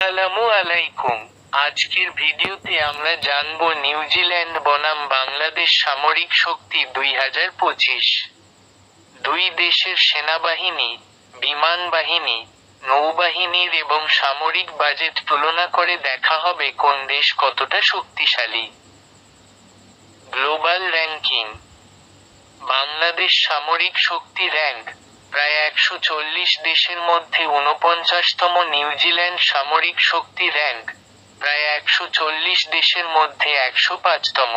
আসসালামু আলাইকুম। আজকের ভিডিওতে আমরা জানব নিউজিল্যান্ড বনাম বাংলাদেশ সামরিক শক্তি 2025। দুই দেশের সেনাবাহিনী, বিমান বাহিনী, নৌবাহিনীর এবং সামরিক বাজেট তুলনা করে দেখা হবে কোন দেশ কতটা শক্তিশালী। Global ranking. বাংলাদেশ সামরিক শক্তি র্যাঙ্ক প্রায় 140 দেশের মধ্যে 49তম। নিউজিল্যান্ড সামরিক শক্তি র্যাঙ্ক প্রায় 140 দেশের মধ্যে 105তম।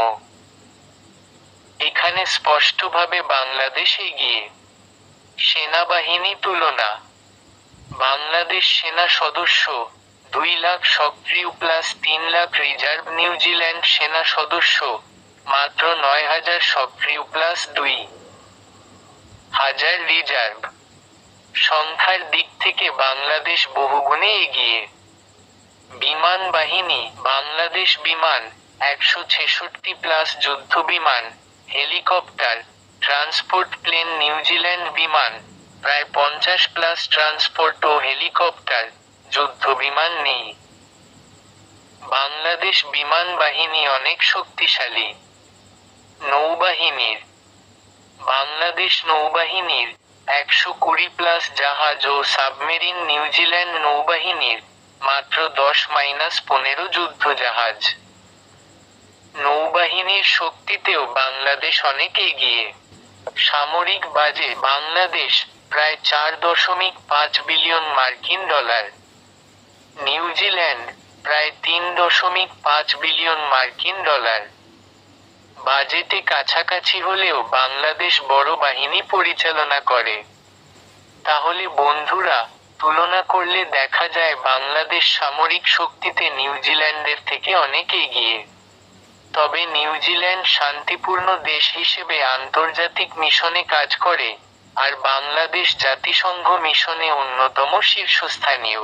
এখানে স্পষ্টভাবে বাংলাদেশ এগিয়ে। সেনাবাহিনী তুলনা। বাংলাদেশ সেনা সদস্য 2 লাখ সক্রিয় প্লাস 3 লাখ রিজার্ভ। নিউজিল্যান্ড সেনা সদস্য মাত্র 9,000 সক্রিয় প্লাস 2,000 রিজার্ভ। সংখ্যার দিক থেকে বাংলাদেশ বহুগুণে এগিয়ে। বিমান বাহিনী। বাংলাদেশ বিমান 166 প্লাস যুদ্ধ বিমান, হেলিকপ্টার, ট্রান্সপোর্ট প্লেন। নিউজিল্যান্ড বিমান প্রায় 50 প্লাস ট্রান্সপোর্ট ও হেলিকপ্টার, যুদ্ধ বিমান নেই। বাংলাদেশ বিমান বাহিনী অনেক শক্তিশালী। নৌবাহিনীর। বাংলাদেশ নৌবাহিনীর 120 প্লাস জাহাজ ও সাবমেরিন। নিউজিল্যান্ড নৌবাহিনীর মাত্র 10-15 যুদ্ধ জাহাজ। নৌবাহিনীর শক্তিতেও বাংলাদেশ অনেক এগিয়ে। সামরিক বাজেট। বাংলাদেশ প্রায় 4.5 বিলিয়ন মার্কিন ডলার। নিউজিল্যান্ড প্রায় 3.5 বিলিয়ন মার্কিন ডলার। বাজেটে কাছাকাছি হলেও বাংলাদেশ বড় বাহিনী পরিচালনা করে। তাহলে বন্ধুরা, তুলনা করলে দেখা যায় বাংলাদেশ সামরিক শক্তিতে নিউজিল্যান্ডের থেকে অনেক এগিয়ে। তবে নিউজিল্যান্ড শান্তিপূর্ণ দেশ হিসেবে আন্তর্জাতিক মিশনে কাজ করে, আর বাংলাদেশ জাতিসংঘ মিশনে অন্যতম শীর্ষস্থানীয়।